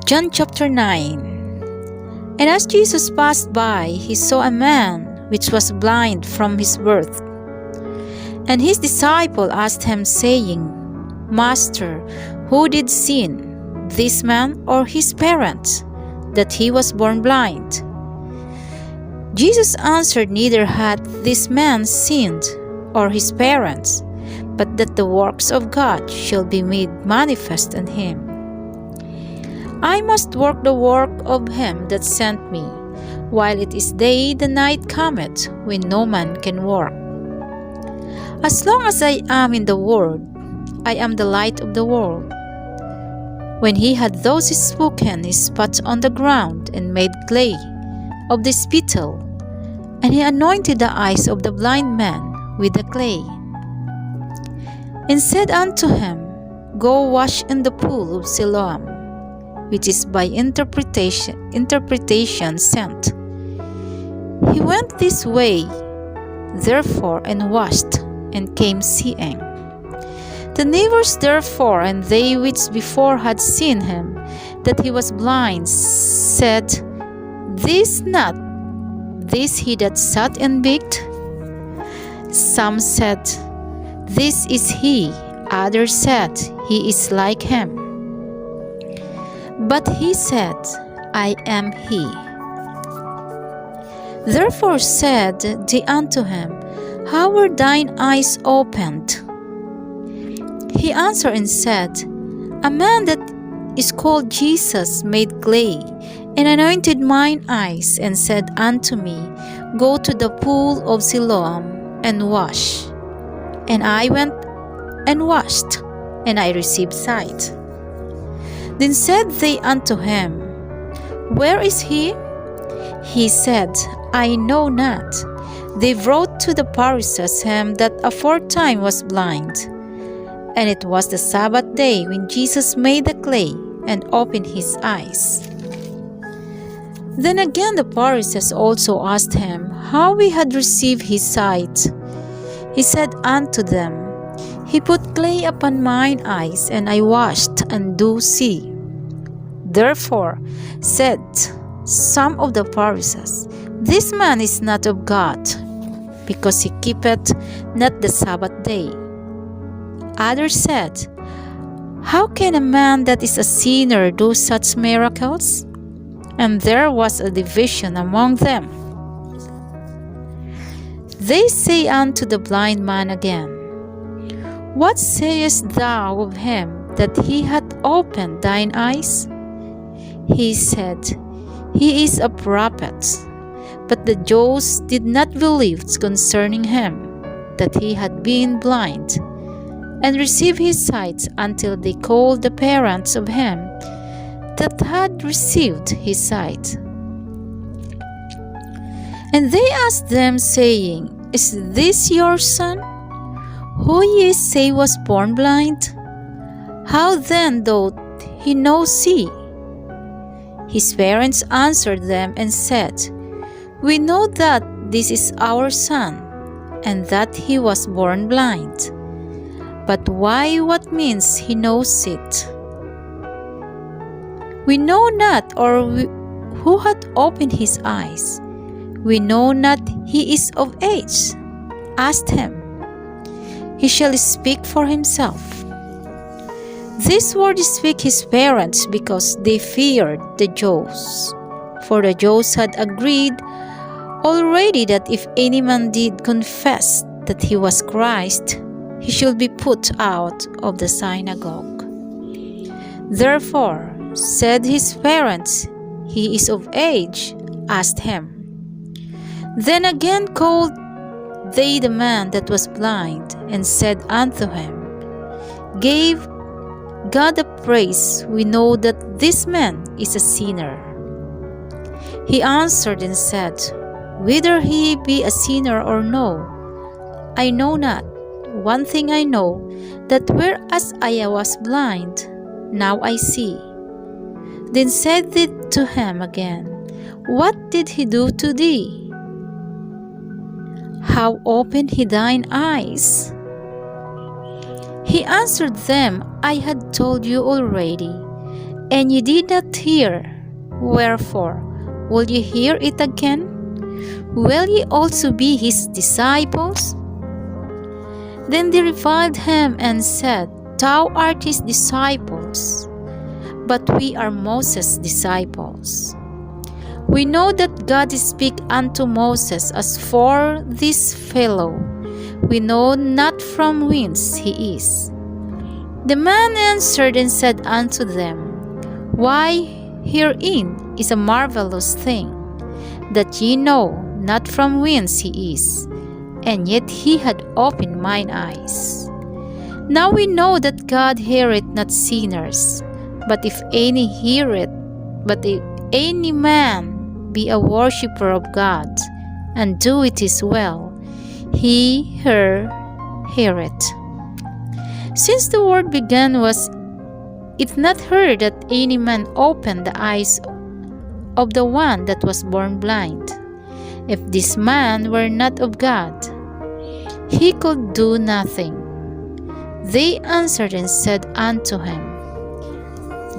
John chapter 9. And as Jesus passed by, he saw a man which was blind from his birth. And his disciple asked him, saying, Master, who did sin, this man or his parents, that he was born blind? Jesus answered, Neither hath this man sinned or his parents, but that the works of God shall be made manifest in him. I must work the work of him that sent me. While it is day, the night cometh, when no man can work. As long as I am in the world, I am the light of the world. When he had thus spoken, he spat on the ground, and made clay of the spittle, and he anointed the eyes of the blind man with the clay, and said unto him, Go wash in the pool of Siloam, which is by interpretation sent. He went this way, therefore, and washed, and came seeing. The neighbors therefore, and they which before had seen him, that he was blind, said, This not this he that sat and begged? Some said, This is he. Others said, He is like him. But he said, I am he. Therefore said they unto him, How were thine eyes opened? He answered and said, A man that is called Jesus made clay, and anointed mine eyes, and said unto me, Go to the pool of Siloam, and wash. And I went and washed, and I received sight. Then said they unto him, Where is he? He said, I know not. They brought to the Pharisees him that aforetime was blind. And it was the Sabbath day when Jesus made the clay and opened his eyes. Then again the Pharisees also asked him how he had received his sight. He said unto them, He put clay upon mine eyes, and I washed, and do see. Therefore said some of the Pharisees, This man is not of God, because he keepeth not the Sabbath day. Others said, How can a man that is a sinner do such miracles? And there was a division among them. They say unto the blind man again, What sayest thou of him that he hath opened thine eyes? He said, He is a prophet. But the Jews did not believe concerning him, that he had been blind, and received his sight until they called the parents of him that had received his sight. And they asked them, saying, Is this your son, who ye say was born blind? How then doth he now see? His parents answered them and said, We know that this is our son, and that he was born blind. But by what means he knows it? We know not, who hath opened his eyes. We know not he is of age. Ask him. He shall speak for himself. This word spake his parents, because they feared the Jews. For the Jews had agreed already that if any man did confess that he was Christ, he should be put out of the synagogue. Therefore said his parents, He is of age, asked him. Then again called they the man that was blind, and said unto him, Give God the praise, we know that this man is a sinner. He answered and said, Whether he be a sinner or no, I know not. One thing I know, that whereas I was blind, now I see. Then said they to him again, What did he do to thee? How opened he thine eyes? He answered them, I had told you already, and you did not hear. Wherefore, will ye hear it again? Will ye also be his disciples? Then they reviled him and said, Thou art his disciples, but we are Moses' disciples. We know that God spake unto Moses as for this fellow. We know not from whence he is. The man answered and said unto them, Why, herein is a marvelous thing, that ye know not from whence he is, and yet he had opened mine eyes. Now we know that God heareth not sinners, but if any man be a worshipper of God, and doeth his will, he heareth. Since the world began, was it not heard that any man opened the eyes of the one that was born blind? If this man were not of God, he could do nothing. They answered and said unto him,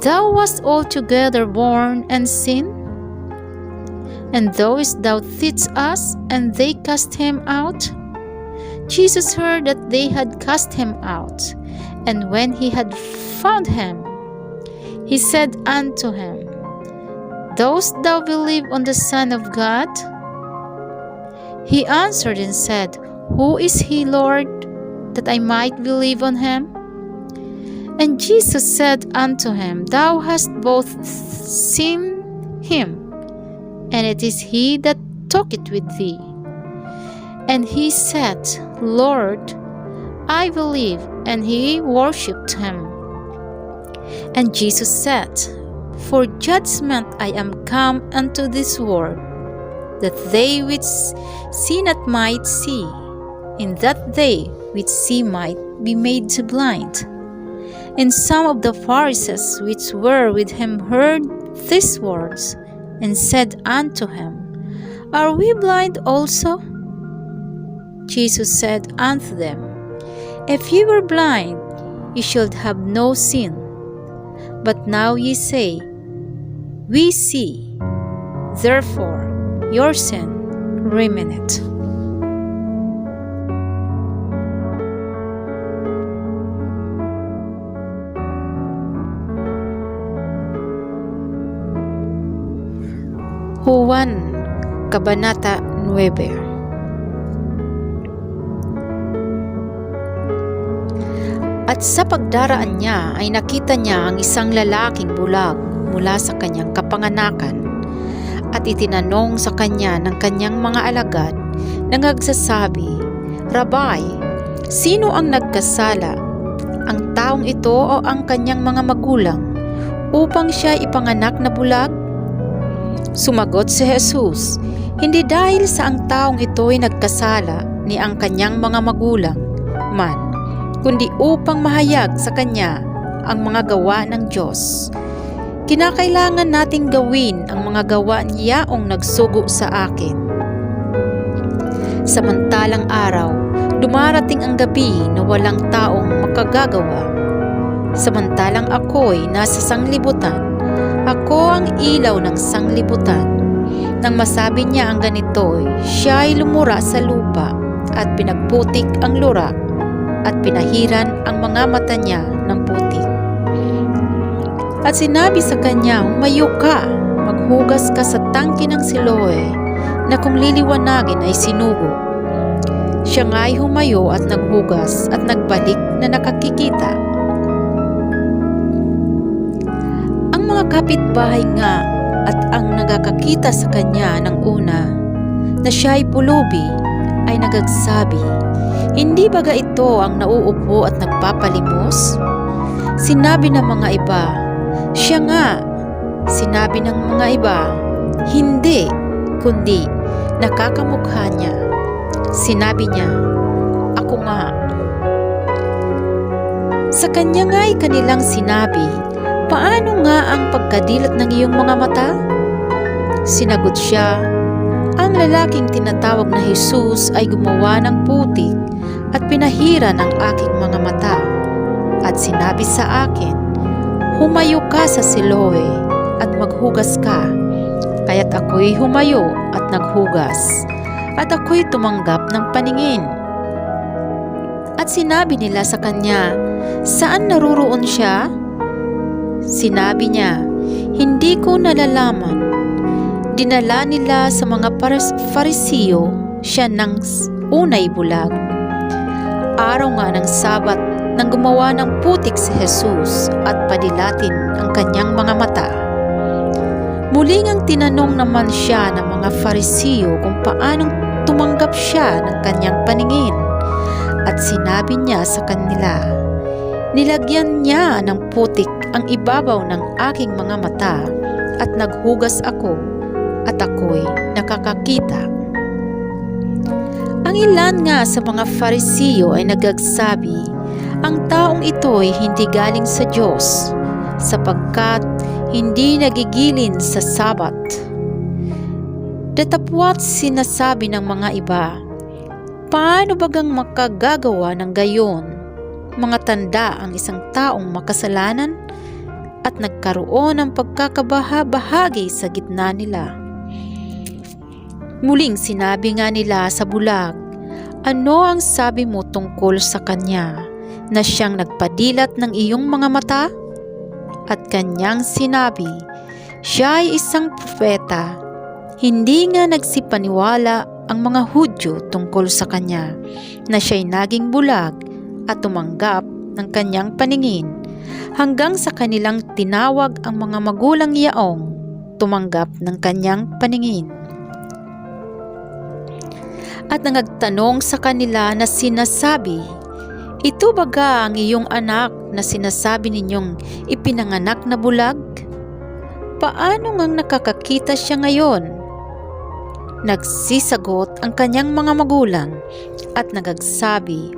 Thou wast altogether born in sin? And dost thou teach us? And they cast him out? Jesus heard that they had cast him out, and when he had found him, he said unto him, Dost thou believe on the Son of God? He answered and said, Who is he, Lord, that I might believe on him? And Jesus said unto him, Thou hast both seen him, and it is he that talketh with thee. And he said, Lord, I believe. And he worshipped him. And Jesus said, For judgment I am come unto this world, that they which see not might see, and that they which see might be made blind. And some of the Pharisees which were with him heard these words, and said unto him, Are we blind also? Jesus said unto them, If ye were blind, ye should have no sin. But now ye say, We see, therefore your sin remaineth. Juan, Kabanata 9. At sa pagdaraan niya ay nakita niya ang isang lalaking bulag mula sa kanyang kapanganakan, at itinanong sa kanya ng kanyang mga alagad na nagsasabi, Rabay, sino ang nagkasala, ang taong ito o ang kanyang mga magulang, upang siya ipanganak na bulag? Sumagot si Jesus, Hindi dahil sa ang taong ito ay nagkasala ni ang kanyang mga magulang man, kundi upang mahayag sa kanya ang mga gawa ng Diyos. Kinakailangan nating gawin ang mga gawa niyaong nagsugo sa akin. Samantalang araw, dumarating ang gabi na walang taong makagagawa. Samantalang ako'y nasa sanglibutan, ako ang ilaw ng sanglibutan. Nang masabi niya ang ganito'y, siya'y lumura sa lupa at pinagputik ang lurak at pinahiran ang mga mata niya ng putik. At sinabi sa kanya, Humayo ka, maghugas ka sa tangke ng Siloe, na kung liliwanagin ay sinugo. Siya nga'y humayo at naghugas at nagbalik na nakakikita. Ang mga kapitbahay nga at ang nagkakakita sa kanya ng una, na siya'y pulubi, ay nagagsabi, Hindi baga ito ang nauupo at nagpapalimos? Sinabi ng mga iba, Siya nga. Sinabi ng mga iba, Hindi, kundi nakakamukha niya. Sinabi niya, Ako nga. Sa kanya nga'y kanilang sinabi, Paano nga ang pagkadilat ng iyong mga mata? Sinagot siya, Ang lalaking tinatawag na Jesus ay gumawa ng putik at pinahira ng aking mga mata. At sinabi sa akin, humayo ka sa Siloe at maghugas ka. Kaya't ako'y humayo at naghugas, at ako'y tumanggap ng paningin. At sinabi nila sa kanya, saan naroroon siya? Sinabi niya, hindi ko nalalaman. Dinala nila sa mga Farisiyo siya ng unay bulag. Araw nga ng Sabat nang gumawa ng putik si Jesus at padilatin ang kanyang mga mata. Muling ang tinanong naman siya ng mga Farisiyo kung paanong tumanggap siya ng kanyang paningin. At sinabi niya sa kanila, nilagyan niya ng putik ang ibabaw ng aking mga mata at naghugas ako at ako'y nakakakita. Ang ilan nga sa mga Farisiyo ay nagagsabi, ang taong ito'y hindi galing sa Diyos, sapagkat hindi nagigilin sa Sabat. Datapwat sinasabi ng mga iba, paano bagang makagagawa ng gayon? Mga tanda ang isang taong makasalanan at nagkaroon ng pagkakabahabahagi sa gitna nila. Muling sinabi nga nila sa bulag, ano ang sabi mo tungkol sa kanya na siyang nagpadilat ng iyong mga mata? At kanyang sinabi, siya ay isang propeta. Hindi nga nagsipaniwala ang mga Hudyo tungkol sa kanya na siya'y naging bulag at tumanggap ng kanyang paningin hanggang sa kanilang tinawag ang mga magulang yaong tumanggap ng kanyang paningin. At nagtanong sa kanila na sinasabi, ito baga ang iyong anak na sinasabi ninyong ipinanganak na bulag? Paano ngang nakakakita siya ngayon? Nagsisagot ang kanyang mga magulang at nagagsabi,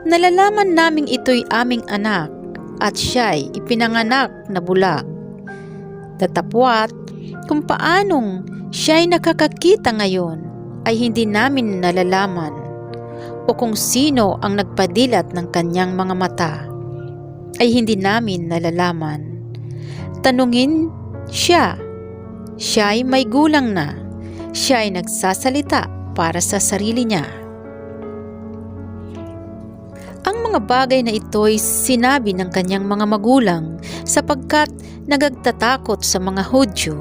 nalalaman naming ito'y aming anak at siya'y ipinanganak na bulag. Datapwat, kung paanong siya'y nakakakita ngayon ay hindi namin nalalaman, o kung sino ang nagpadilat ng kanyang mga mata ay hindi namin nalalaman. Tanungin siya, siya'y may gulang na, siya'y nagsasalita para sa sarili niya. Ang mga bagay na ito'y sinabi ng kanyang mga magulang sapagkat nagagtatakot sa mga Hudyo,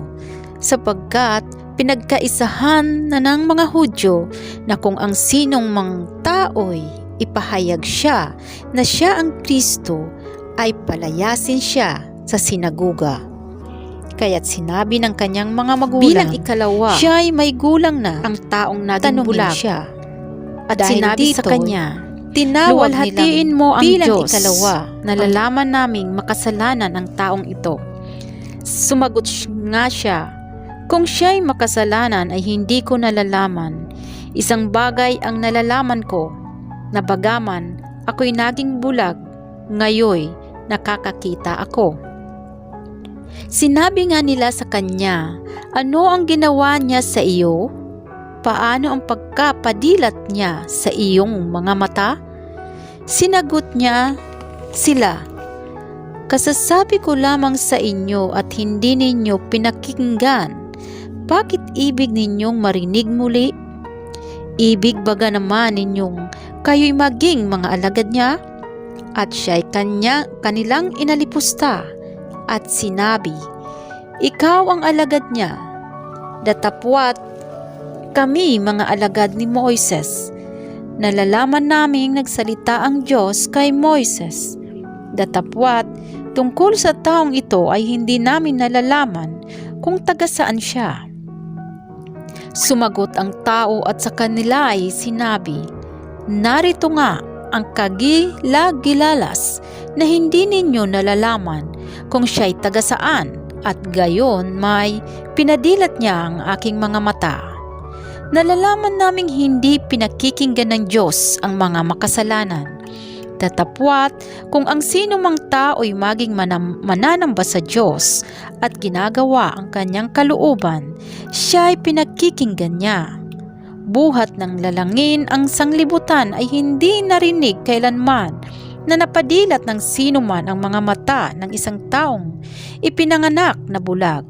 sapagkat pinagkaisahan na ng mga Hudyo na kung ang sinong mang tao'y ipahayag siya na siya ang Kristo ay palayasin siya sa sinagoga. Kaya't sinabi ng kanyang mga magulang, bilang ikalawa, siya'y may gulang na ang taong naging bulag siya. At dahil sinabi sa kanya, tinawag nilang mo ang bilang Diyos, ikalawa, nalalaman naming makasalanan ang taong ito. Sumagot nga siya, kung siya'y makasalanan ay hindi ko nalalaman. Isang bagay ang nalalaman ko, na bagaman ako'y naging bulag, ngayoy nakakakita ako. Sinabi nga nila sa kanya, ano ang ginawa niya sa iyo? Paano ang pagkapadilat niya sa iyong mga mata? Sinagot niya sila, kasasabi ko lamang sa inyo at hindi ninyo pinakinggan. Bakit ibig ninyong marinig muli? Ibig baga naman ninyong kayo'y maging mga alagad niya? At siya'y kanilang inalipusta at sinabi, ikaw ang alagad niya. Datapwat kami mga alagad ni Moises. Nalalaman naming nagsalita ang Diyos kay Moises. Datapwat tungkol sa taong ito ay hindi namin nalalaman kung taga saan siya. Sumagot ang tao at sa kanila ay sinabi, narito nga ang kagilagilalas na hindi ninyo nalalaman kung siya'y taga saan at gayon may pinadilat niya ang aking mga mata. Nalalaman naming hindi pinakikinggan ng Diyos ang mga makasalanan. Datapwat kung ang sino mang tao'y maging mananamba sa Diyos at ginagawa ang kanyang kalooban, siya'y pinakikinggan niya. Buhat ng lalangin ang sanglibutan ay hindi narinig kailanman na napadilat ng sino man ang mga mata ng isang taong ipinanganak na bulag.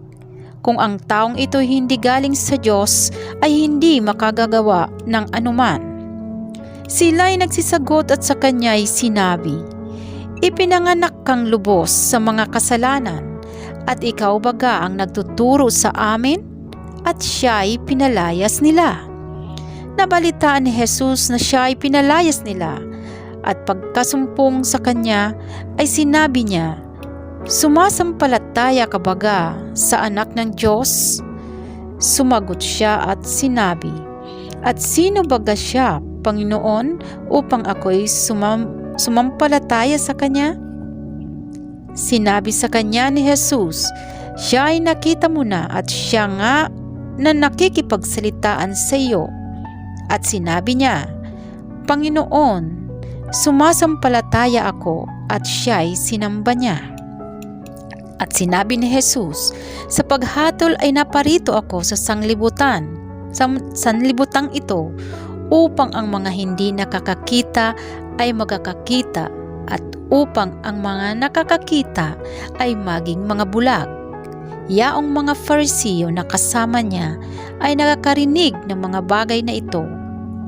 Kung ang taong ito hindi galing sa Diyos ay hindi makagagawa ng anuman. Sila'y nagsisagot at sa kanya'y sinabi, "Ipinanganak kang lubos sa mga kasalanan, at ikaw baga ang nagtuturo sa amin?" At siya'y pinalayas nila. Nabalitaan ni Jesus na siya'y pinalayas nila, at pagkasumpong sa kanya ay sinabi niya, "Sumasampalataya ka baga sa anak ng Diyos?" Sumagot siya at sinabi, "At sino baga siya, Panginoon, upang ako'y sumampalataya sa kanya?" Sinabi sa kanya ni Jesus, "Siya ay nakita mo na at siya nga na nakikipagsalitaan sa iyo." At sinabi niya, "Panginoon, sumasampalataya ako," at siya'y sinamba niya. At sinabi ni Jesus, "Sa paghatol ay naparito ako sa sanglibutang ito upang ang mga hindi nakakakita ay magkakakita at upang ang mga nakakakita ay maging mga bulag." Yaong mga Fariseo na kasama niya ay nakakarinig ng mga bagay na ito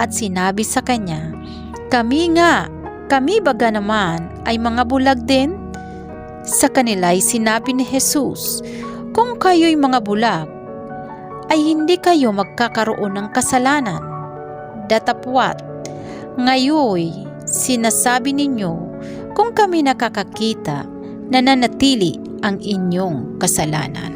at sinabi sa kanya, kami baga naman ay mga bulag din?" Sa kanila'y sinabi ni Jesus, "Kung kayo'y mga bulag, ay hindi kayo magkakaroon ng kasalanan. Datapwat, ngayoy sinasabi ninyo, kung kami nakakakita, nananatili ang inyong kasalanan."